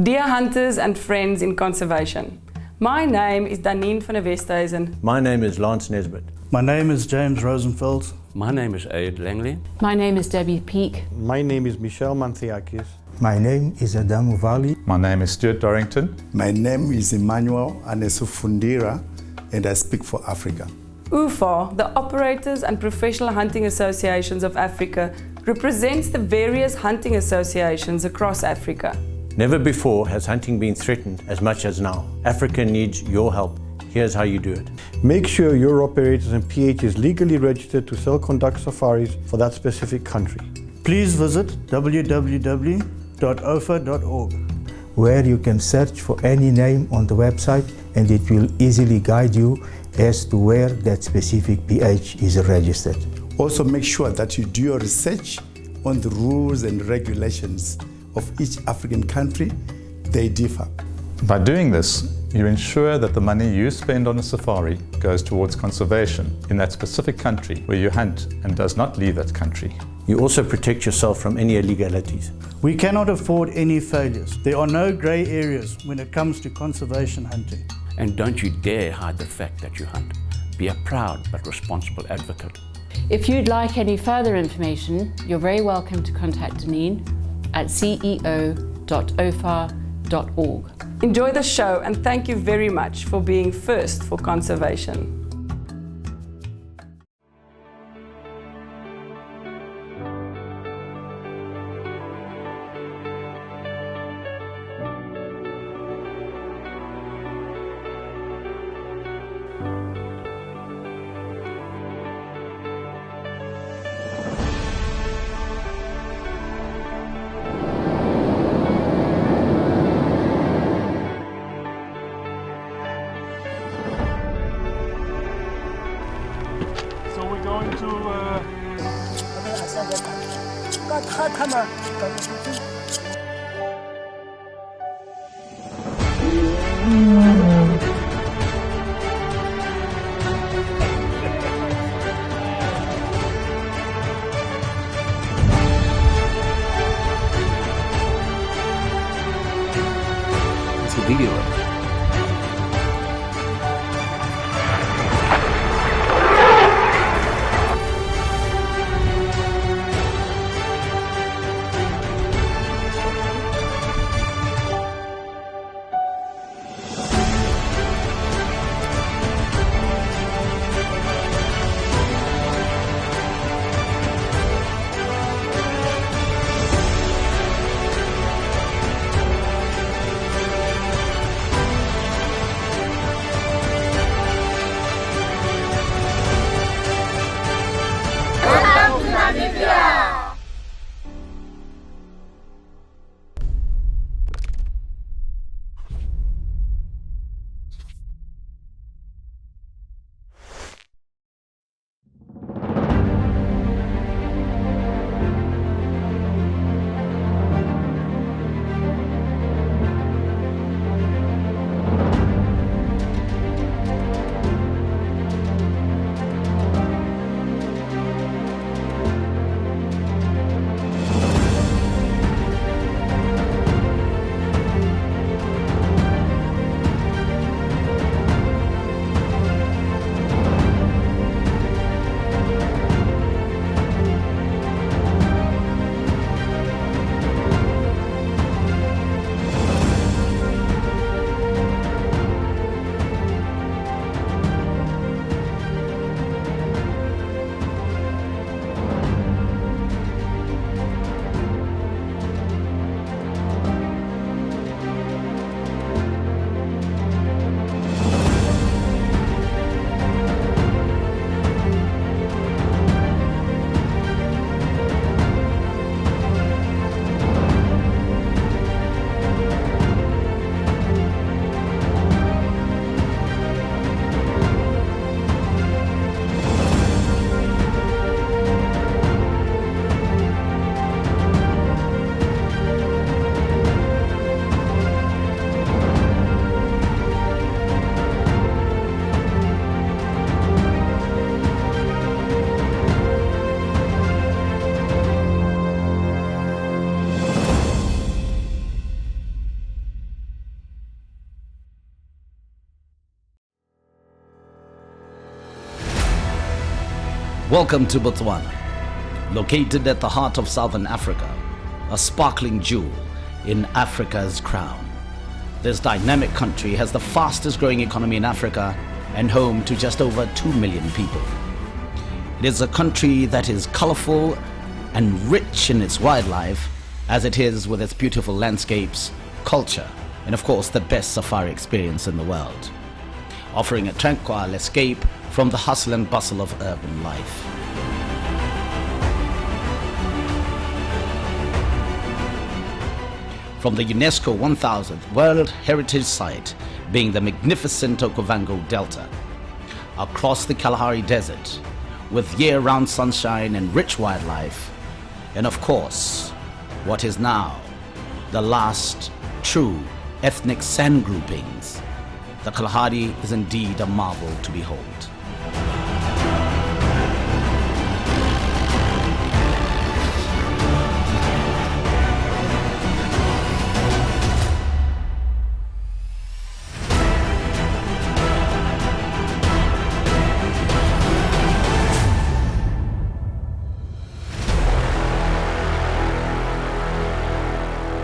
Dear hunters and friends in conservation, my name is Danine van der Westhuizen. My name is Lance Nesbitt. My name is James Rosenfeld. My name is Aid Langley. My name is Debbie Peake. My name is Michel Manthiakis. My name is Adamu Vali. My name is Stuart Dorrington. My name is Emmanuel Anesufundira, and I speak for Africa. OPHAA, the Operators and Professional Hunting Associations of Africa, represents the various hunting associations across Africa. Never before has hunting been threatened as much as now. Africa needs your help. Here's how you do it. Make sure your operators and PH is legally registered to sell conduct safaris for that specific country. Please visit www.ophaa.org, where you can search for any name on the website and it will easily guide you as to where that specific PH is registered. Also make sure that you do your research on the rules and regulations of each African country. They differ. By doing this, you ensure that the money you spend on a safari goes towards conservation in that specific country where you hunt and does not leave that country. You also protect yourself from any illegalities. We cannot afford any failures. There are no grey areas when it comes to conservation hunting. And don't you dare hide the fact that you hunt. Be a proud but responsible advocate. If you'd like any further information, you're very welcome to contact Danine at ceo.ophaa.org. Enjoy the show and thank you very much for being first for conservation. So we're going to It's a video. Welcome to Botswana, located at the heart of Southern Africa, a sparkling jewel in Africa's crown. This dynamic country has the fastest growing economy in Africa and home to just over 2 million people. It is a country that is colorful and rich in its wildlife, as it is with its beautiful landscapes, culture, and of course the best safari experience in the world, offering a tranquil escape from the hustle and bustle of urban life. From the UNESCO 1000th World Heritage Site being the magnificent Okavango Delta, across the Kalahari Desert with year-round sunshine and rich wildlife, and of course, what is now the last true ethnic sand groupings, the Kalahari is indeed a marvel to behold.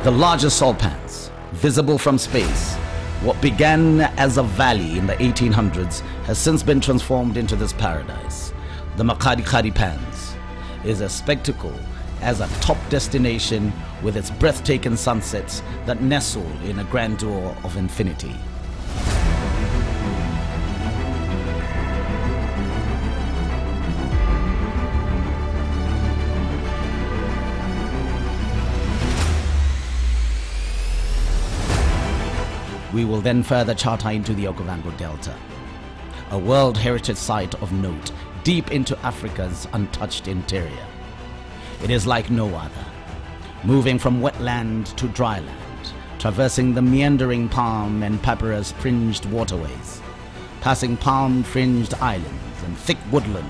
The largest salt pans, visible from space, what began as a valley in the 1800s has since been transformed into this paradise. The Makgadikgadi Pans is a spectacle as a top destination with its breathtaking sunsets that nestle in a grandeur of infinity. We will then further charter into the Okavango Delta, a World Heritage Site of note deep into Africa's untouched interior. It is like no other, moving from wetland to dryland, traversing the meandering palm and papyrus-fringed waterways, passing palm-fringed islands and thick woodland,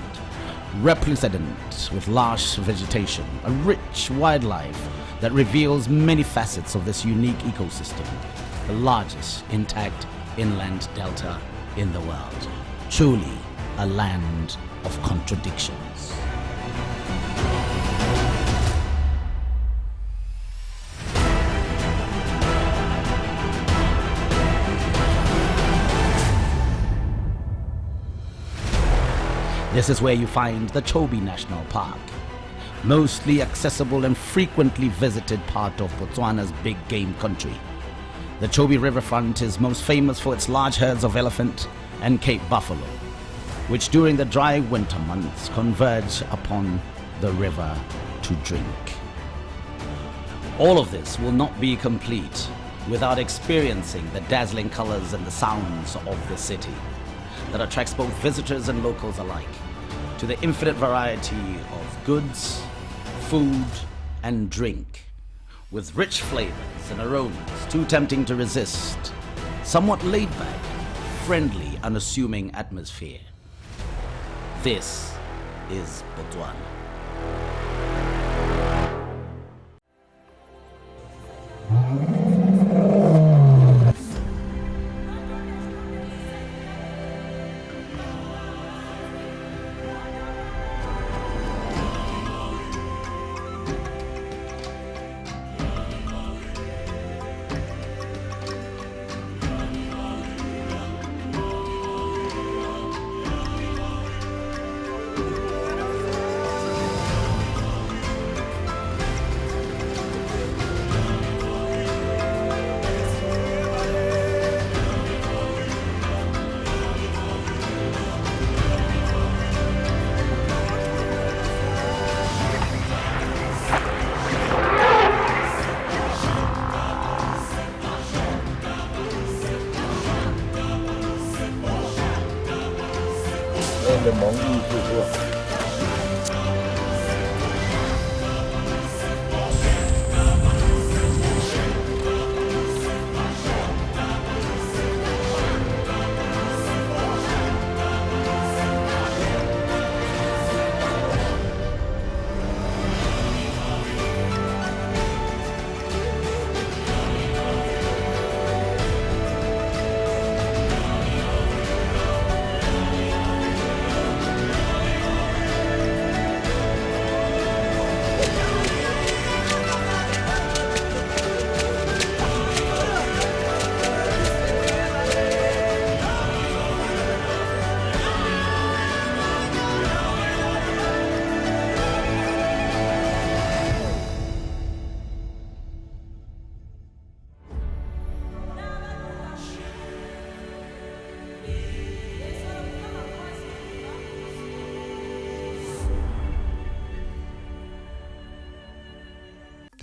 resplendent with lush vegetation, a rich wildlife that reveals many facets of this unique ecosystem, the largest intact inland delta in the world. Truly a land of contradictions. This is where you find the Chobe National Park, mostly accessible and frequently visited part of Botswana's big game country. The Chobe riverfront is most famous for its large herds of elephant and Cape buffalo, which during the dry winter months converge upon the river to drink. All of this will not be complete without experiencing the dazzling colors and the sounds of the city that attracts both visitors and locals alike to the infinite variety of goods, food, and drink, with rich flavors and aromas too tempting to resist, somewhat laid back, friendly, unassuming atmosphere. This is Botswana.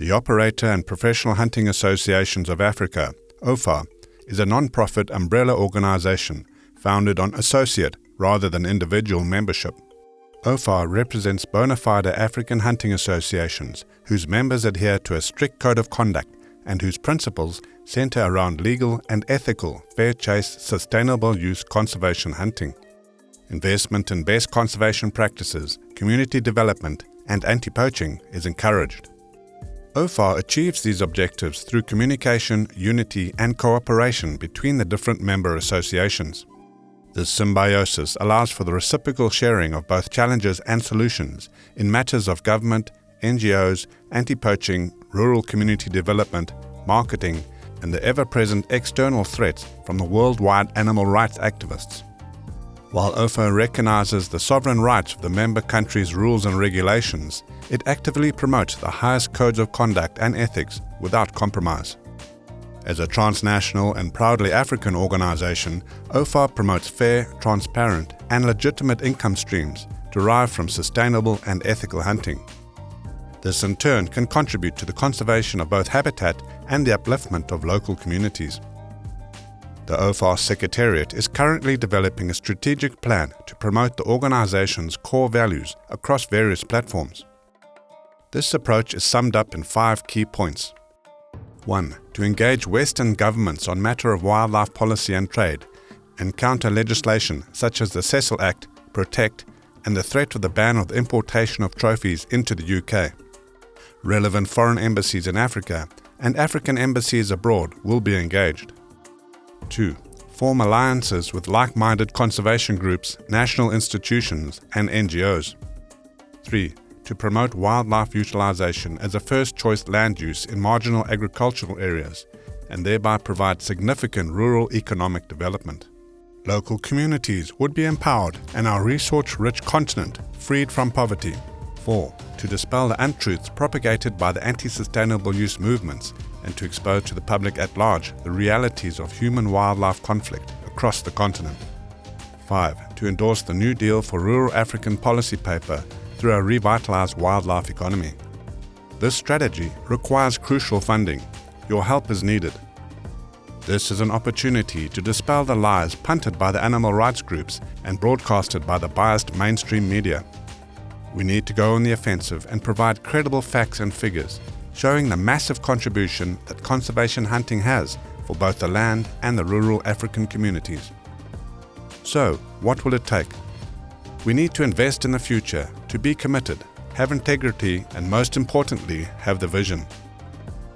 The Operator and Professional Hunting Associations of Africa, OPHAA, is a non-profit umbrella organization founded on associate rather than individual membership. OPHAA represents bona fide African hunting associations whose members adhere to a strict code of conduct and whose principles center around legal and ethical, fair chase, sustainable use conservation hunting. Investment in best conservation practices, community development, and anti-poaching is encouraged. OPHAA achieves these objectives through communication, unity, and cooperation between the different member associations. This symbiosis allows for the reciprocal sharing of both challenges and solutions in matters of government, NGOs, anti-poaching, rural community development, marketing, and the ever-present external threats from the worldwide animal rights activists. While OPHAA recognizes the sovereign rights of the member countries' rules and regulations, it actively promotes the highest codes of conduct and ethics without compromise. As a transnational and proudly African organization, OPHAA promotes fair, transparent, and legitimate income streams derived from sustainable and ethical hunting. This in turn can contribute to the conservation of both habitat and the upliftment of local communities. The OPHAA Secretariat is currently developing a strategic plan to promote the organization's core values across various platforms. This approach is summed up in 5 key points. 1. To engage Western governments on matter of wildlife policy and trade, and counter legislation such as the Cecil Act, Protect, and the threat of the ban of the importation of trophies into the UK. Relevant foreign embassies in Africa and African embassies abroad will be engaged. 2. Form alliances with like-minded conservation groups, national institutions, and NGOs. 3. To promote wildlife utilization as a first-choice land use in marginal agricultural areas, and thereby provide significant rural economic development. Local communities would be empowered and our resource-rich continent freed from poverty. 4. To dispel the untruths propagated by the anti-sustainable use movements and to expose to the public at large the realities of human-wildlife conflict across the continent. 5. To endorse the New Deal for Rural African policy paper through a revitalized wildlife economy. This strategy requires crucial funding. Your help is needed. This is an opportunity to dispel the lies punted by the animal rights groups and broadcasted by the biased mainstream media. We need to go on the offensive and provide credible facts and figures, showing the massive contribution that conservation hunting has for both the land and the rural African communities. So, what will it take? We need to invest in the future, to be committed, have integrity, and most importantly, have the vision.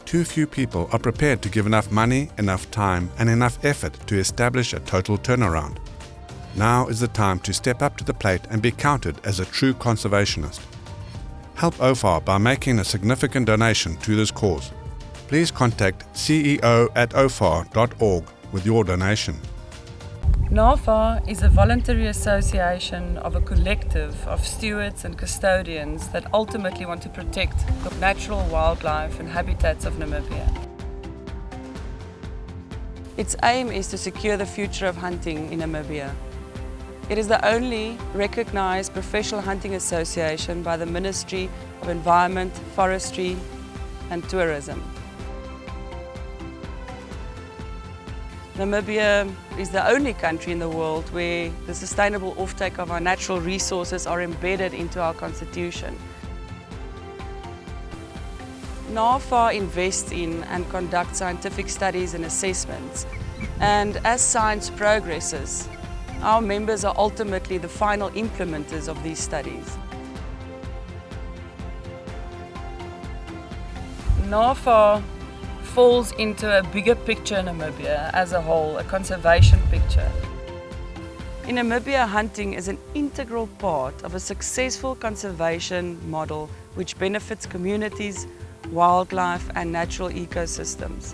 Too few people are prepared to give enough money, enough time, and enough effort to establish a total turnaround. Now is the time to step up to the plate and be counted as a true conservationist. Help OPHAA by making a significant donation to this cause. Please contact ceo@ophaa.org with your donation. NAFA is a voluntary association of a collective of stewards and custodians that ultimately want to protect the natural wildlife and habitats of Namibia. Its aim is to secure the future of hunting in Namibia. It is the only recognized professional hunting association by the Ministry of Environment, Forestry and Tourism. Namibia is the only country in the world where the sustainable offtake of our natural resources are embedded into our constitution. NAFA invests in and conducts scientific studies and assessments, and as science progresses, our members are ultimately the final implementers of these studies. NAFA falls into a bigger picture in Namibia as a whole, a conservation picture. In Namibia, hunting is an integral part of a successful conservation model which benefits communities, wildlife and natural ecosystems.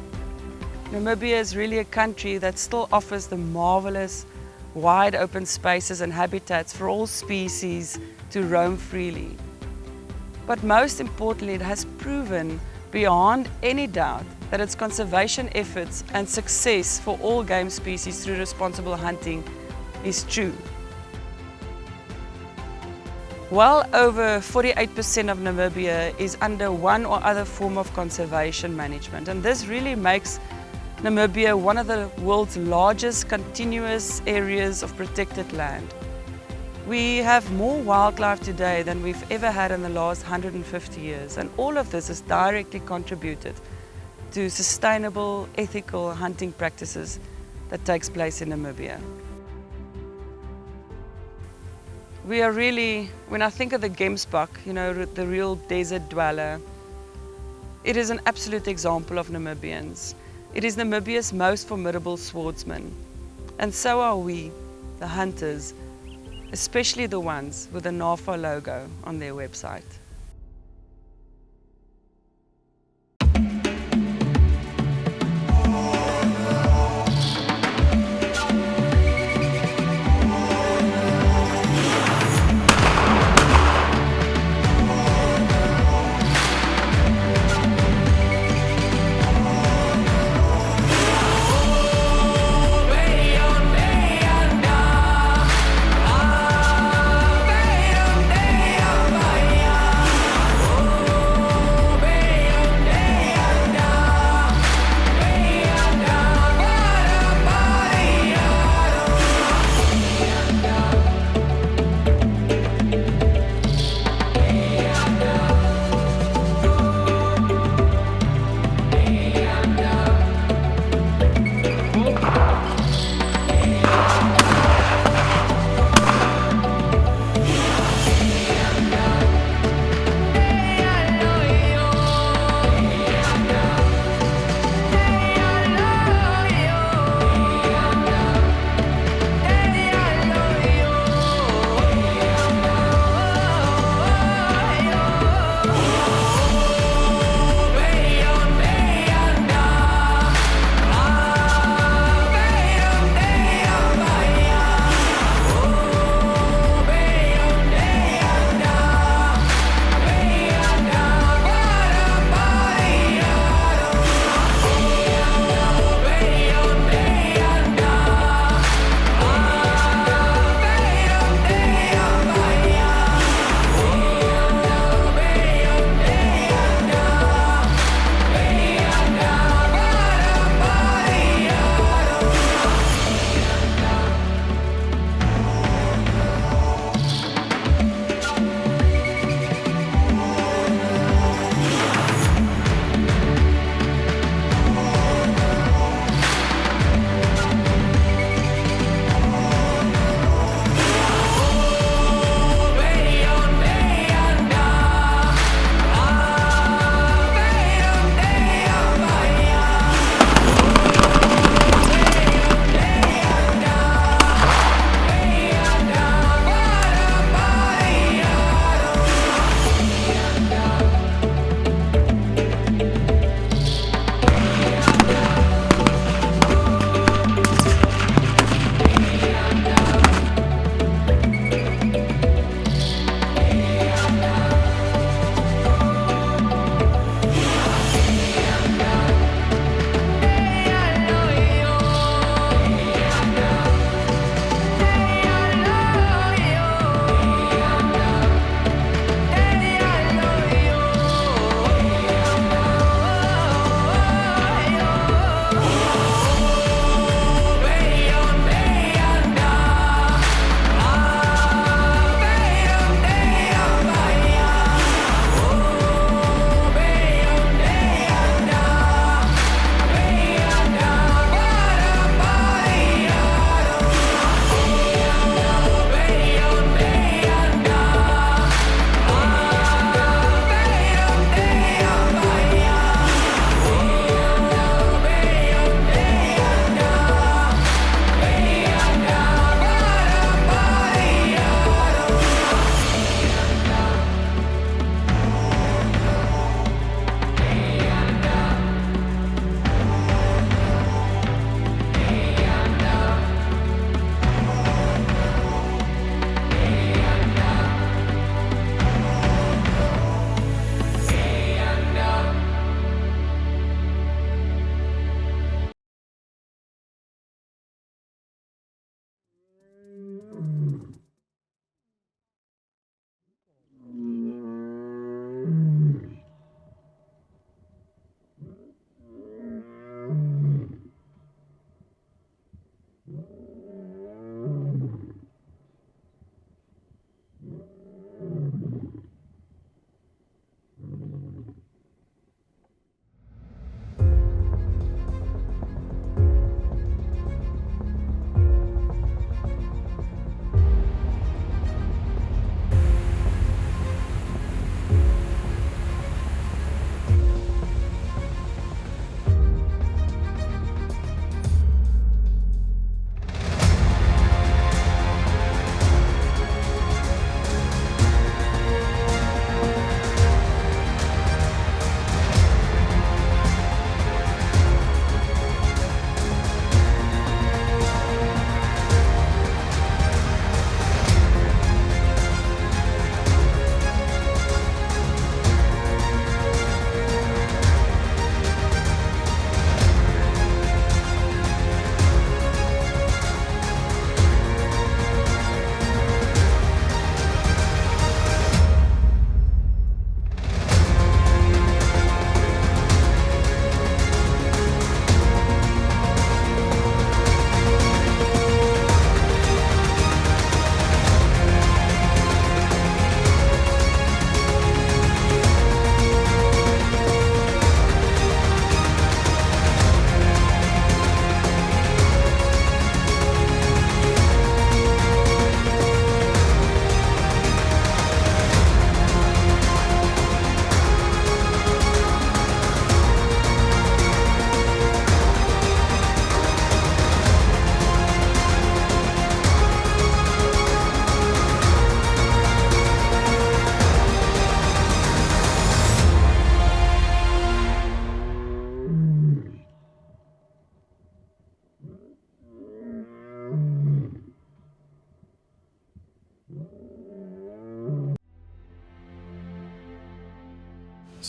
Namibia is really a country that still offers the marvelous, wide open spaces and habitats for all species to roam freely. But most importantly, it has proven beyond any doubt that its conservation efforts and success for all game species through responsible hunting is true. Well over 48% of Namibia is under one or other form of conservation management, and this really makes Namibia one of the world's largest continuous areas of protected land. We have more wildlife today than we've ever had in the last 150 years, and all of this has directly contributed to sustainable, ethical hunting practices that takes place in Namibia. We are really, when I think of the gemsbok, you know, the real desert dweller, it is an absolute example of Namibians. It is Namibia's most formidable swordsman. And so are we, the hunters, especially the ones with the NAFA logo on their website.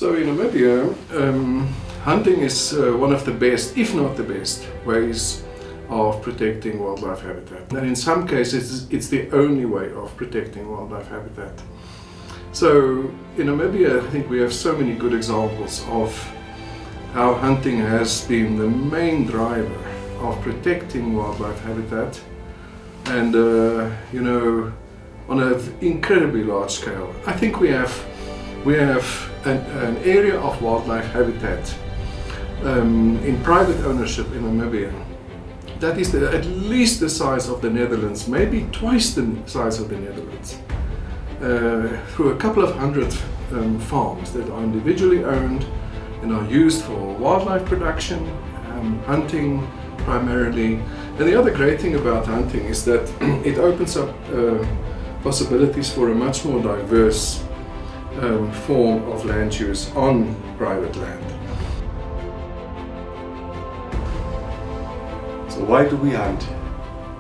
So in Namibia, hunting is one of the best, if not the best, ways of protecting wildlife habitat. And in some cases, it's the only way of protecting wildlife habitat. So in Namibia, I think we have so many good examples of how hunting has been the main driver of protecting wildlife habitat, and you know, on an incredibly large scale. I think we have an area of wildlife habitat in private ownership in Namibia that is at least the size of the Netherlands, maybe twice the size of the Netherlands, through a couple of hundred farms that are individually owned and are used for wildlife production, hunting primarily. And the other great thing about hunting is that it opens up possibilities for a much more diverse form of land use on private land. So why do we hunt?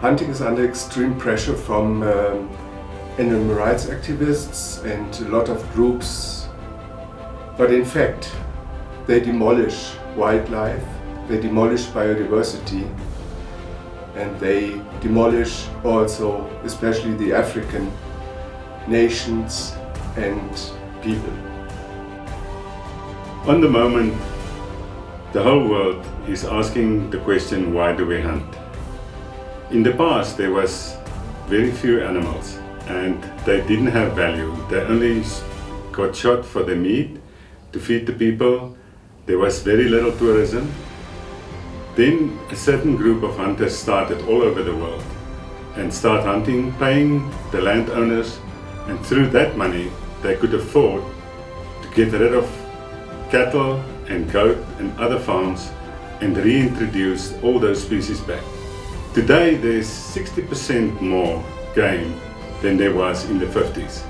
Hunting is under extreme pressure from animal rights activists and a lot of groups, but in fact they demolish wildlife, they demolish biodiversity, and they demolish also especially the African nations and people. On the moment, the whole world is asking the question, why do we hunt? In the past there was very few animals and they didn't have value. They only got shot for the meat to feed the people. There was very little tourism. Then a certain group of hunters started all over the world and start hunting, paying the landowners, and through that money they could afford to get rid of cattle and goat and other farms and reintroduce all those species back. Today there's 60% more game than there was in the 50s.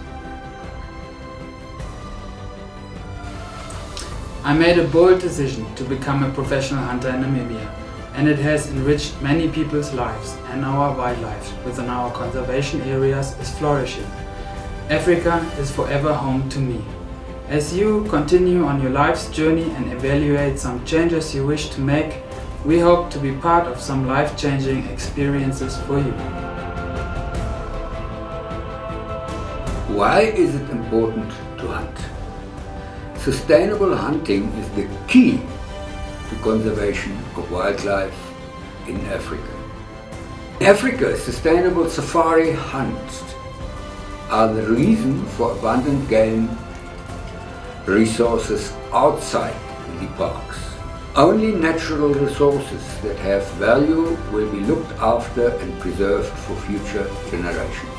I made a bold decision to become a professional hunter in Namibia, and it has enriched many people's lives, and our wildlife within our conservation areas is flourishing. Africa is forever home to me. As you continue on your life's journey and evaluate some changes you wish to make, we hope to be part of some life-changing experiences for you. Why is it important to hunt? Sustainable hunting is the key to conservation of wildlife in Africa. In Africa, sustainable safari hunts are the reason for abundant game resources outside the parks. Only natural resources that have value will be looked after and preserved for future generations.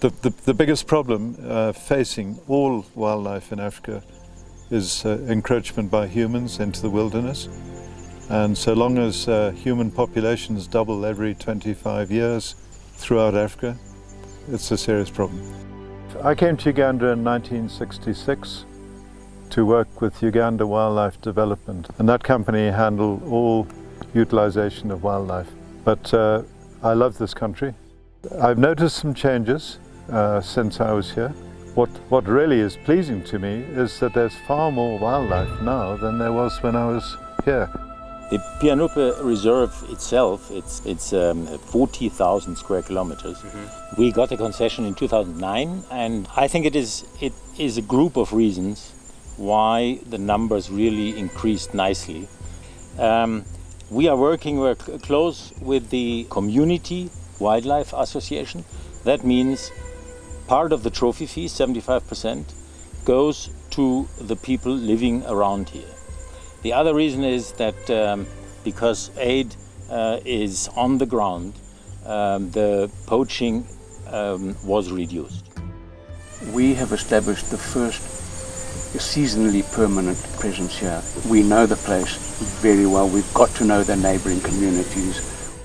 The biggest problem facing all wildlife in Africa is encroachment by humans into the wilderness. And so long as human populations double every 25 years throughout Africa, it's a serious problem. I came to Uganda in 1966 to work with Uganda Wildlife Development, and that company handled all utilization of wildlife. But I love this country. I've noticed some changes since I was here. What really is pleasing to me is that there's far more wildlife now than there was when I was here. The Pianupe Reserve itself, it's 40,000 square kilometers. We got the concession in 2009, and I think it is a group of reasons why the numbers really increased nicely. We are working close with the Community Wildlife Association. That means part of the trophy fee, 75%, goes to the people living around here. The other reason is that because aid is on the ground, the poaching was reduced. We have established the first seasonally permanent presence here. We know the place very well. We've got to know the neighbouring communities.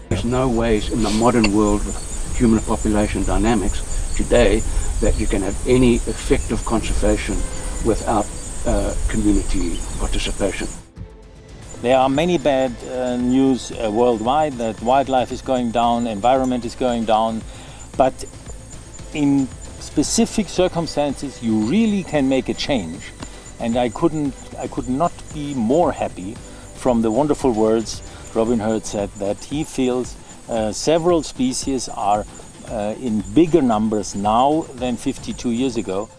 There's no ways in the modern world with human population dynamics today that you can have any effective conservation without community participation. There are many bad news worldwide that wildlife is going down, environment is going down, but in specific circumstances you really can make a change, and I could not be more happy from the wonderful words Robin Herd said, that he feels several species are in bigger numbers now than 52 years ago.